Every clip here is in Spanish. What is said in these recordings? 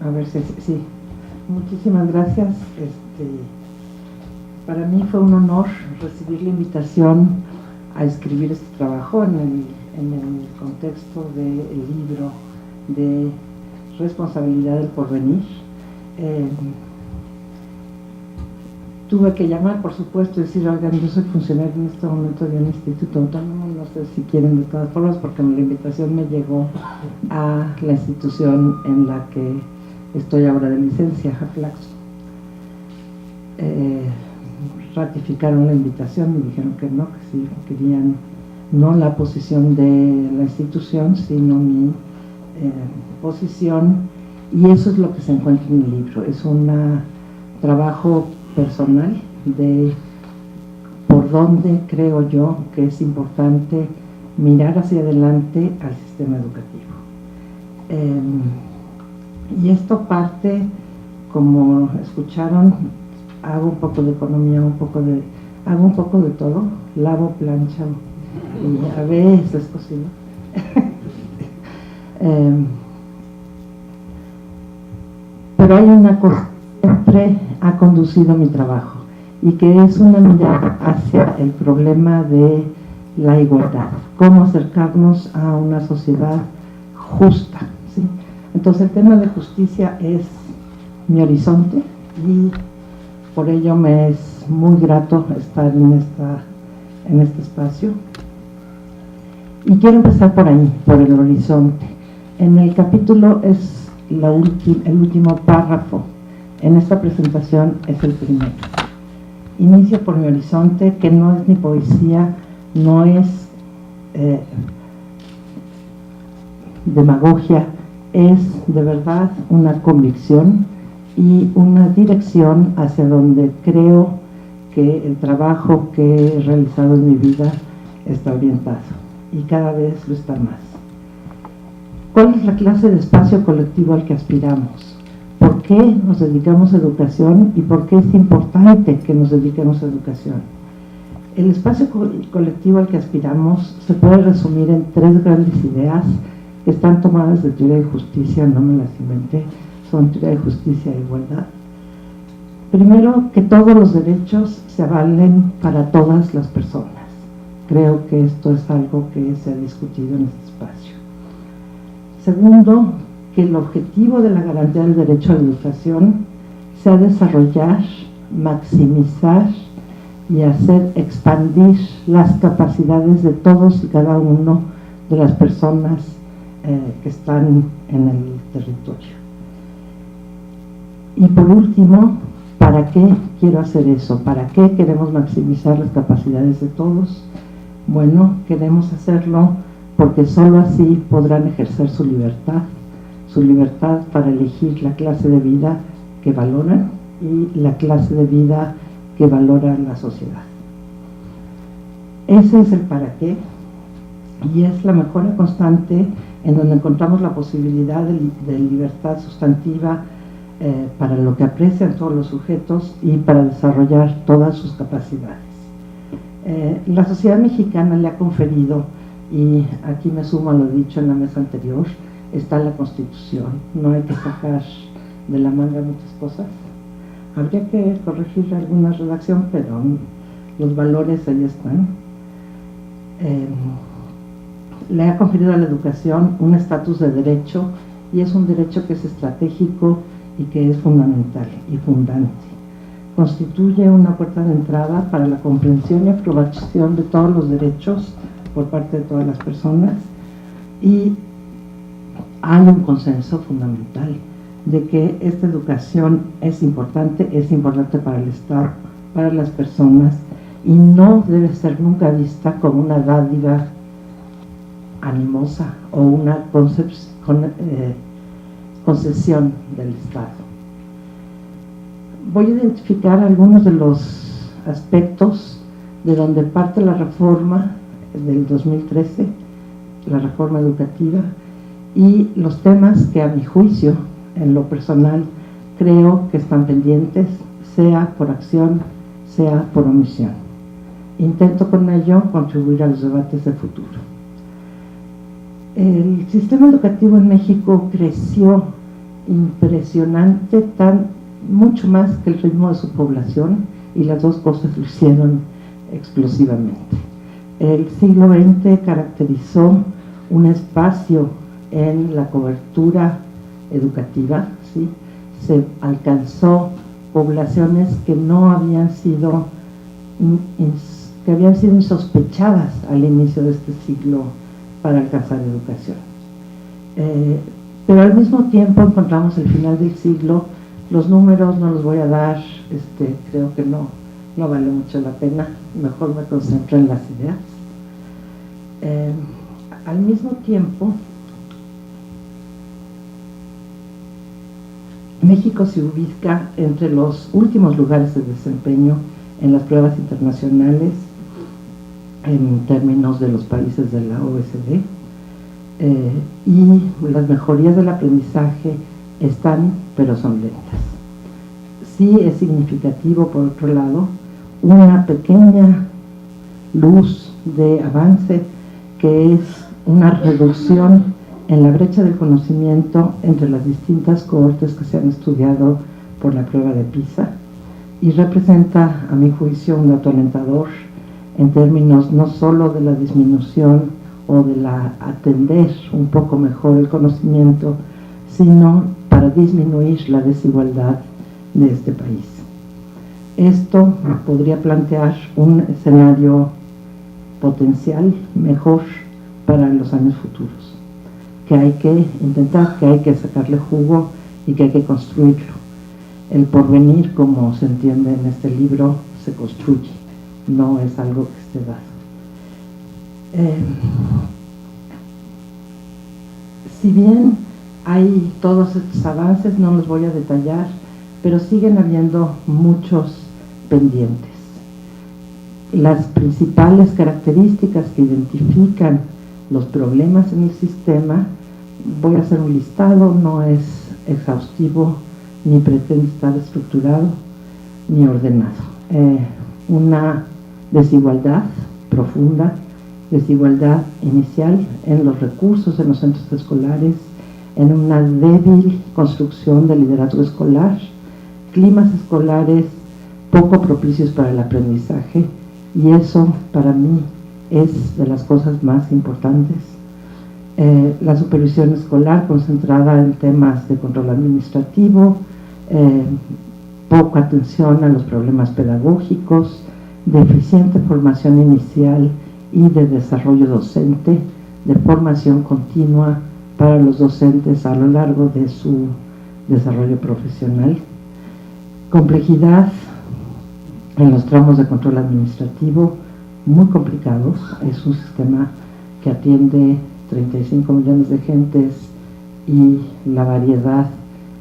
A ver si sí. Muchísimas gracias. Para mí fue un honor recibir la invitación a escribir este trabajo en el contexto del libro de Responsabilidad del Porvenir. Tuve que llamar, por supuesto, y decir, oigan, yo soy funcionario en este momento de un instituto autónomo, no sé si quieren de todas formas, porque la invitación me llegó a la institución en la que estoy ahora de licencia, Jaflaxo. Ratificaron la invitación y dijeron que no, que sí, querían no la posición de la institución, sino mi posición, y eso es lo que se encuentra en el libro. Es un trabajo personal de por dónde creo yo que es importante mirar hacia adelante al sistema educativo. Y esto parte, como escucharon, hago un poco de economía, hago un poco de todo, lavo, plancha y a veces cocino. Pero hay una cosa que siempre ha conducido mi trabajo, y que es una mirada hacia el problema de la igualdad, cómo acercarnos a una sociedad justa, ¿sí? Entonces el tema de justicia es mi horizonte, y por ello me es muy grato estar en este espacio. Y quiero empezar por ahí, por el horizonte. En el capítulo es el último párrafo. En esta presentación es el primero. Inicio por mi horizonte, que no es ni poesía, no es demagogia, es de verdad una convicción y una dirección hacia donde creo que el trabajo que he realizado en mi vida está orientado, y cada vez lo está más. ¿Cuál es la clase de espacio colectivo al que aspiramos? ¿Por qué nos dedicamos a educación y por qué es importante que nos dediquemos a educación? El espacio colectivo al que aspiramos se puede resumir en tres grandes ideas que están tomadas de teoría de justicia, no me las inventé, son teoría de justicia e igualdad. Primero, que todos los derechos se avalen para todas las personas. Creo que esto es algo que se ha discutido en este espacio. Segundo, que el objetivo de la garantía del derecho a la educación sea desarrollar, maximizar y hacer expandir las capacidades de todos y cada uno de las personas que están en el territorio. Y por último, ¿para qué quiero hacer eso? ¿Para qué queremos maximizar las capacidades de todos? Bueno, queremos hacerlo porque solo así podrán ejercer su libertad para elegir la clase de vida que valoran y la clase de vida que valora la sociedad. Ese es el para qué, y es la mejora constante en donde encontramos la posibilidad de libertad sustantiva para lo que aprecian todos los sujetos y para desarrollar todas sus capacidades. La sociedad mexicana le ha conferido, y aquí me sumo a lo dicho en la mesa anterior, está la Constitución, no hay que sacar de la manga muchas cosas. Habría que corregir alguna redacción, pero los valores ahí están. Le ha conferido a la educación un estatus de derecho, y es un derecho que es estratégico y que es fundamental y fundante. Constituye una puerta de entrada para la comprensión y aprobación de todos los derechos por parte de todas las personas, y hay un consenso fundamental de que esta educación es importante para el Estado, para las personas, y no debe ser nunca vista como una dádiva animosa o una concesión del Estado. Voy a identificar algunos de los aspectos de donde parte la reforma del 2013, la reforma educativa, y los temas que a mi juicio, en lo personal, creo que están pendientes, sea por acción, sea por omisión. Intento con ello contribuir a los debates de futuro. El sistema educativo en México creció impresionante, mucho más que el ritmo de su población, y las dos cosas lo hicieron explosivamente. El siglo XX caracterizó un espacio en la cobertura educativa, ¿sí? Se alcanzó poblaciones que no habían sido, que habían sido insospechadas al inicio de este siglo para alcanzar educación. Pero al mismo tiempo encontramos el final del siglo. Los números no los voy a dar, creo que no vale mucho la pena, mejor me concentro en las ideas. Al mismo tiempo, México se ubica entre los últimos lugares de desempeño en las pruebas internacionales en términos de los países de la OECD, y las mejorías del aprendizaje están, pero son lentas. Sí es significativo, por otro lado, una pequeña luz de avance, que es una reducción en la brecha del conocimiento entre las distintas cohortes que se han estudiado por la prueba de PISA, y representa, a mi juicio, un dato alentador en términos no solo de la disminución o de la atender un poco mejor el conocimiento, sino para disminuir la desigualdad de este país. Esto podría plantear un escenario potencial mejor para los años futuros, que hay que intentar, que hay que sacarle jugo y que hay que construirlo. El porvenir, como se entiende en este libro, se construye, no es algo que esté dado. Si bien hay todos estos avances, no los voy a detallar, pero siguen habiendo muchos pendientes. Las principales características que identifican los problemas en el sistema, voy a hacer un listado, no es exhaustivo, ni pretende estar estructurado, ni ordenado. Una desigualdad profunda, desigualdad inicial en los recursos en los centros escolares, en una débil construcción del liderazgo escolar, climas escolares poco propicios para el aprendizaje, y eso para mí es de las cosas más importantes. La supervisión escolar concentrada en temas de control administrativo, poca atención a los problemas pedagógicos, deficiente formación inicial y de desarrollo docente, de formación continua para los docentes a lo largo de su desarrollo profesional, complejidad en los tramos de control administrativo muy complicados. Es un sistema que atiende 35 millones de gentes, y la variedad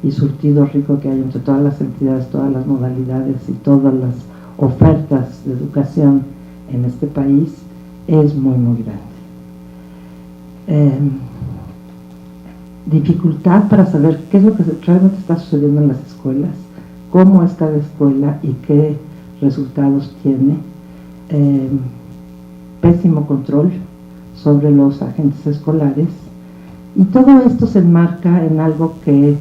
y surtido rico que hay entre todas las entidades, todas las modalidades y todas las ofertas de educación en este país es muy, muy grande. Dificultad para saber qué es lo que realmente está sucediendo en las escuelas, cómo es cada escuela y qué resultados tiene. Pésimo control sobre los agentes escolares, y todo esto se enmarca en algo que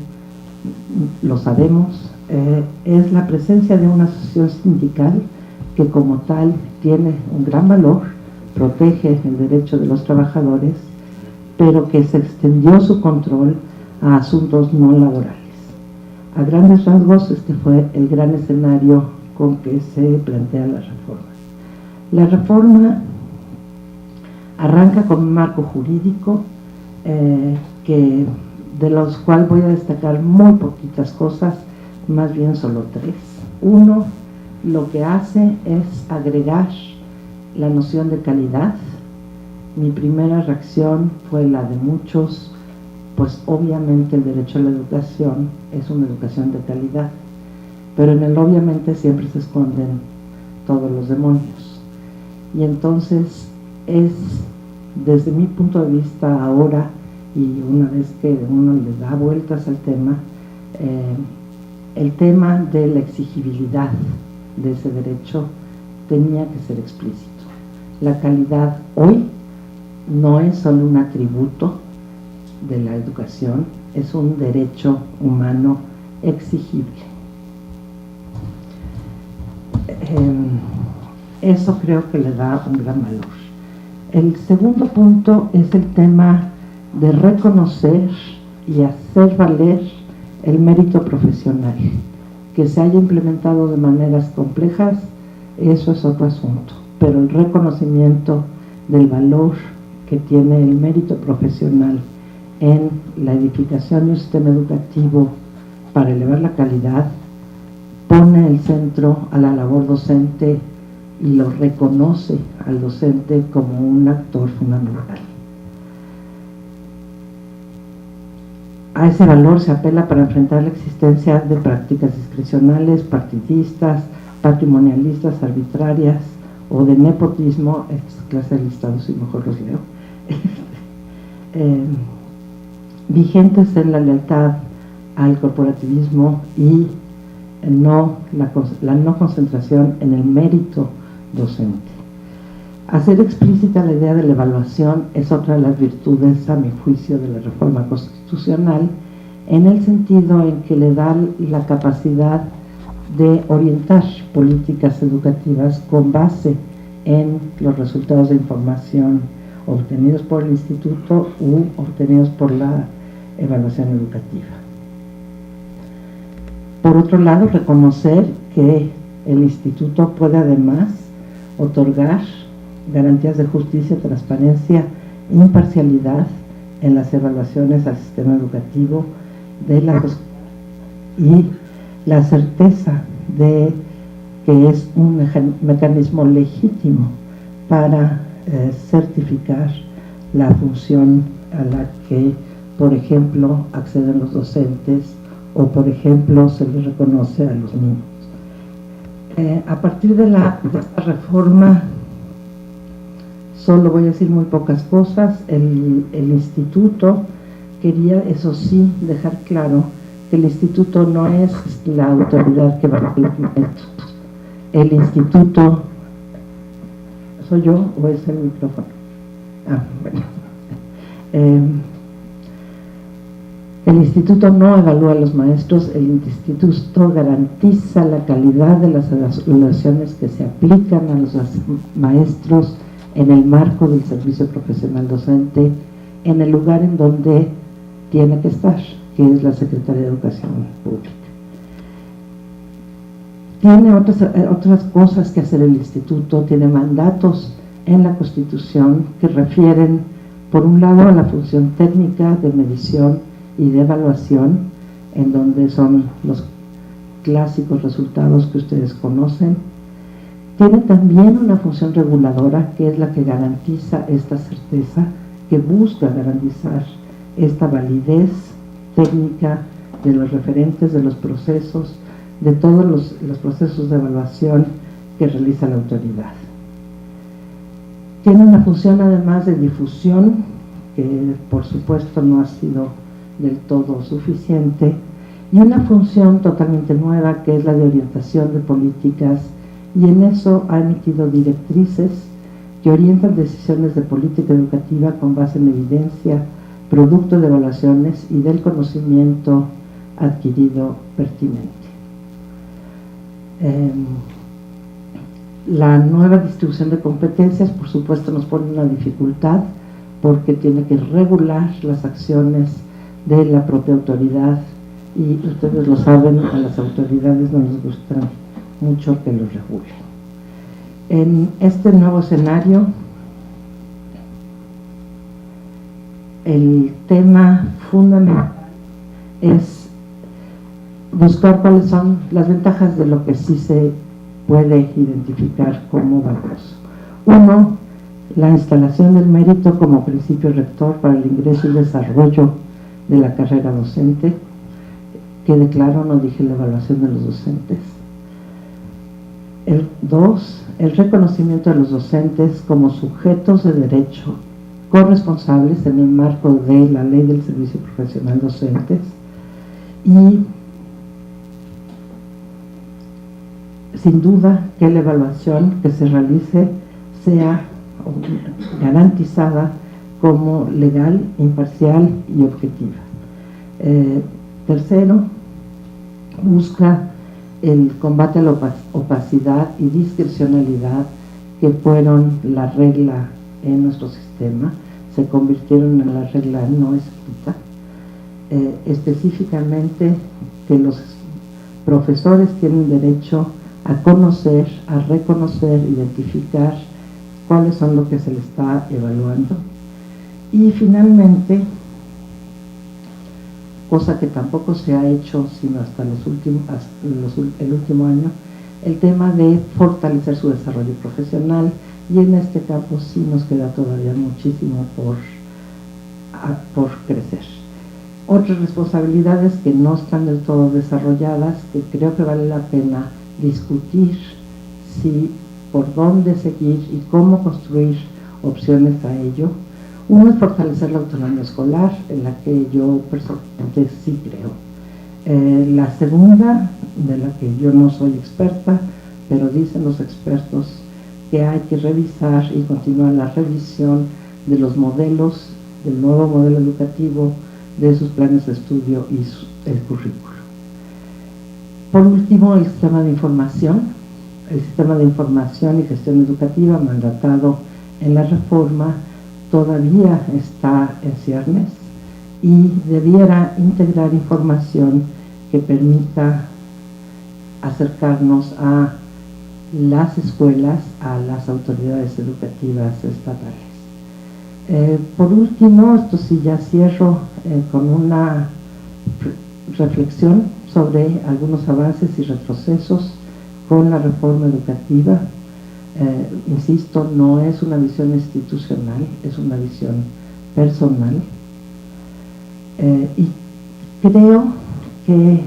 lo sabemos, es la presencia de una asociación sindical que como tal tiene un gran valor, protege el derecho de los trabajadores, pero que se extendió su control a asuntos no laborales. A grandes rasgos, este fue el gran escenario con que se plantea la reforma. La reforma arranca con un marco jurídico de los cuales voy a destacar muy poquitas cosas, más bien solo tres. Uno, lo que hace es agregar la noción de calidad. Mi primera reacción fue la de muchos, pues obviamente el derecho a la educación es una educación de calidad, pero en el obviamente siempre se esconden todos los demonios. Y entonces es, desde mi punto de vista ahora, y una vez que uno le da vueltas al tema, el tema de la exigibilidad de ese derecho tenía que ser explícito. La calidad hoy no es solo un atributo de la educación, es un derecho humano exigible. Eso creo que le da un gran valor. El segundo punto es el tema de reconocer y hacer valer el mérito profesional. Que se haya implementado de maneras complejas, eso es otro asunto, pero el reconocimiento del valor que tiene el mérito profesional en la edificación de un sistema educativo para elevar la calidad, pone el centro a la labor docente y lo reconoce al docente como un actor fundamental. A ese valor se apela para enfrentar la existencia de prácticas discrecionales, partidistas, patrimonialistas, arbitrarias o de nepotismo. Esta clase de listados, si mejor los leo, vigentes en la lealtad al corporativismo y la no concentración en el mérito docente. Hacer explícita la idea de la evaluación es otra de las virtudes, a mi juicio, de la reforma constitucional, en el sentido en que le da la capacidad de orientar políticas educativas con base en los resultados de información obtenidos por el instituto u obtenidos por la evaluación educativa. Por otro lado, reconocer que el instituto puede además otorgar garantías de justicia, transparencia, imparcialidad en las evaluaciones al sistema educativo y la certeza de que es un mecanismo legítimo para certificar la función a la que, por ejemplo, acceden los docentes o, por ejemplo, se les reconoce a los niños. A partir de esta reforma, solo voy a decir muy pocas cosas. El instituto quería, eso sí, dejar claro que el instituto no es la autoridad que va a implementar. El instituto, ¿soy yo o es el micrófono? Bueno. El instituto no evalúa a los maestros, el instituto garantiza la calidad de las evaluaciones que se aplican a los maestros en el marco del servicio profesional docente, en el lugar en donde tiene que estar, que es la Secretaría de Educación Pública. Tiene otras cosas que hacer el instituto, tiene mandatos en la Constitución que refieren, por un lado, a la función técnica de medición y de evaluación, en donde son los clásicos resultados que ustedes conocen. Tiene también una función reguladora, que es la que garantiza esta certeza, que busca garantizar esta validez técnica de los referentes, de los procesos, de todos los procesos de evaluación que realiza la autoridad. Tiene una función además de difusión, que por supuesto no ha sido del todo suficiente, y una función totalmente nueva, que es la de orientación de políticas, y en eso ha emitido directrices que orientan decisiones de política educativa con base en evidencia, producto de evaluaciones y del conocimiento adquirido pertinente. La nueva distribución de competencias, por supuesto, nos pone una dificultad, porque tiene que regular las acciones de la propia autoridad, y ustedes lo saben, a las autoridades no les gusta mucho que lo regulen. En este nuevo escenario, el tema fundamental es buscar cuáles son las ventajas de lo que sí se puede identificar como valioso. Uno, la instalación del mérito como principio rector para el ingreso y desarrollo de la carrera docente. Quede claro, no dije la evaluación de los docentes. Dos, el reconocimiento de los docentes como sujetos de derecho corresponsables en el marco de la Ley del Servicio Profesional Docentes, y sin duda que la evaluación que se realice sea garantizada como legal, imparcial y objetiva. Tercero, busca el combate a la opacidad y discrecionalidad que fueron la regla en nuestro sistema, se convirtieron en la regla no escrita. Específicamente que los profesores tienen derecho a conocer, a reconocer, identificar cuáles son lo que se les está evaluando. Y finalmente, cosa que tampoco se ha hecho sino hasta el último año, el tema de fortalecer su desarrollo profesional, y en este campo sí nos queda todavía muchísimo por crecer. Otras responsabilidades que no están del todo desarrolladas, que creo que vale la pena discutir si por dónde seguir y cómo construir opciones a ello. Uno es fortalecer la autonomía escolar, en la que yo personalmente sí creo. La segunda, de la que yo no soy experta, pero dicen los expertos que hay que revisar y continuar la revisión de los modelos, del nuevo modelo educativo, de sus planes de estudio y el currículo. Por último, el sistema de información. El sistema de información y gestión educativa mandatado en la reforma todavía está en ciernes y debiera integrar información que permita acercarnos a las escuelas, a las autoridades educativas estatales. Por último, esto sí ya cierro con una reflexión sobre algunos avances y retrocesos con la reforma educativa. Insisto, no es una visión institucional, es una visión personal. Y creo que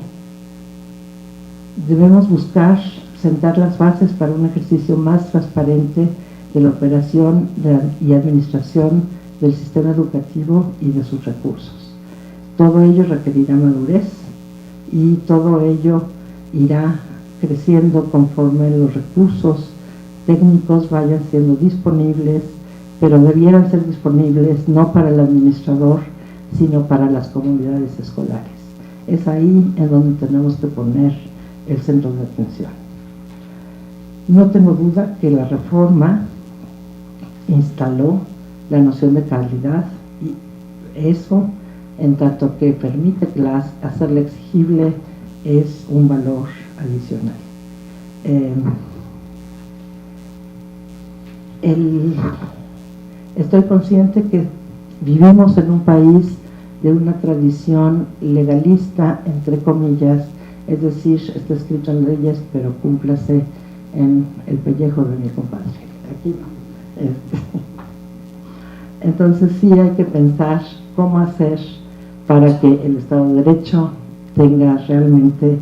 debemos buscar sentar las bases para un ejercicio más transparente de la operación y administración del sistema educativo y de sus recursos. Todo ello requerirá madurez y todo ello irá creciendo conforme los recursos técnicos vayan siendo disponibles, pero debieran ser disponibles no para el administrador, sino para las comunidades escolares. Es ahí en donde tenemos que poner el centro de atención. No tengo duda que la reforma instaló la noción de calidad, y eso, en tanto que permite hacerla exigible, es un valor adicional. Estoy consciente que vivimos en un país de una tradición legalista, entre comillas, es decir, está escrito en leyes, pero cúmplase en el pellejo de mi compadre. Aquí no. Entonces sí hay que pensar cómo hacer para que el Estado de Derecho tenga realmente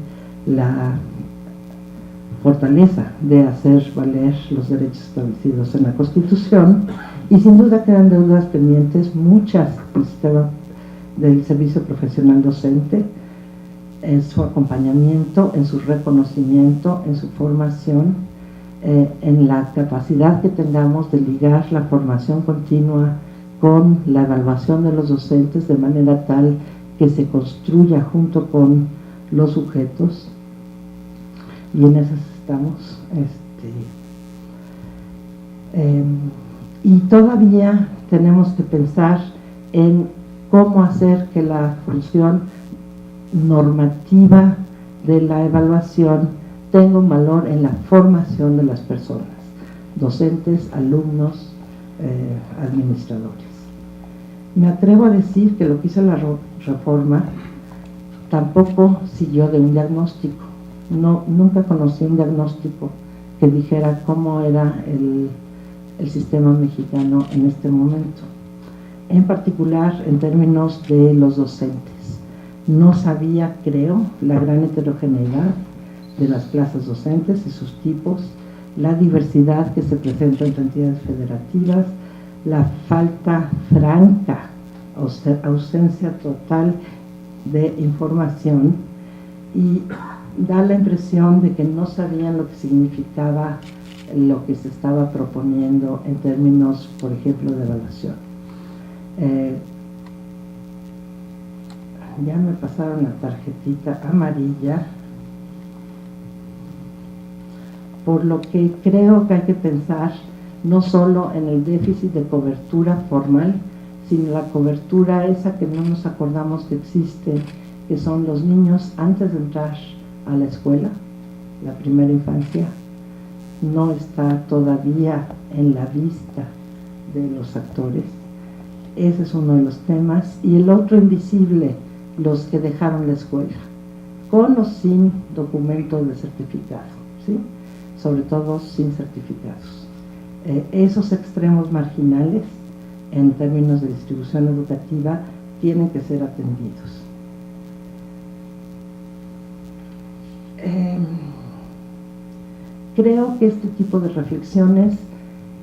la fortaleza de hacer valer los derechos establecidos en la Constitución, y sin duda quedan deudas pendientes, muchas, del sistema del servicio profesional docente, en su acompañamiento, en su reconocimiento, en su formación, en la capacidad que tengamos de ligar la formación continua con la evaluación de los docentes de manera tal que se construya junto con los sujetos, y en eso estamos. Y todavía tenemos que pensar en cómo hacer que la función normativa de la evaluación tenga un valor en la formación de las personas, docentes, alumnos, administradores. Me atrevo a decir que lo que hizo la reforma tampoco siguió de un diagnóstico. Nunca conocí un diagnóstico que dijera cómo era el sistema mexicano en este momento, en particular en términos de los docentes. No sabía, creo, la gran heterogeneidad de las plazas docentes y sus tipos, la diversidad que se presenta entre entidades federativas, la falta franca, ausencia total de información, y da la impresión de que no sabían lo que significaba lo que se estaba proponiendo en términos, por ejemplo, de evaluación. Ya me pasaron la tarjetita amarilla, por lo que creo que hay que pensar no solo en el déficit de cobertura formal, sino la cobertura esa que no nos acordamos que existe, que son los niños antes de entrar a la escuela, la primera infancia, no está todavía en la vista de los actores. Ese es uno de los temas. Y el otro invisible, los que dejaron la escuela, con o sin documento de certificado, ¿sí? Sobre todo sin certificados. Esos extremos marginales, en términos de distribución educativa, tienen que ser atendidos. Creo que este tipo de reflexiones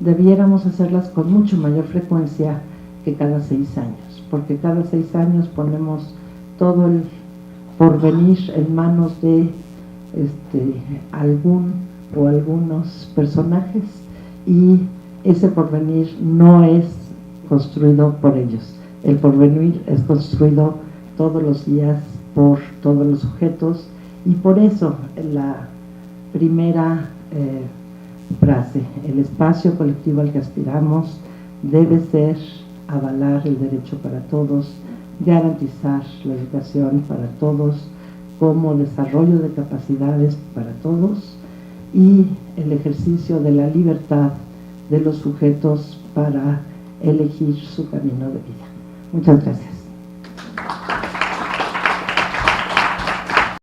debiéramos hacerlas con mucho mayor frecuencia que cada 6 años, porque cada 6 años ponemos todo el porvenir en manos de algún o algunos personajes, y ese porvenir no es construido por ellos. El porvenir es construido todos los días por todos los sujetos, y por eso la primera frase, el espacio colectivo al que aspiramos debe ser avalar el derecho para todos, garantizar la educación para todos como desarrollo de capacidades para todos, y el ejercicio de la libertad de los sujetos para elegir su camino de vida. Muchas gracias.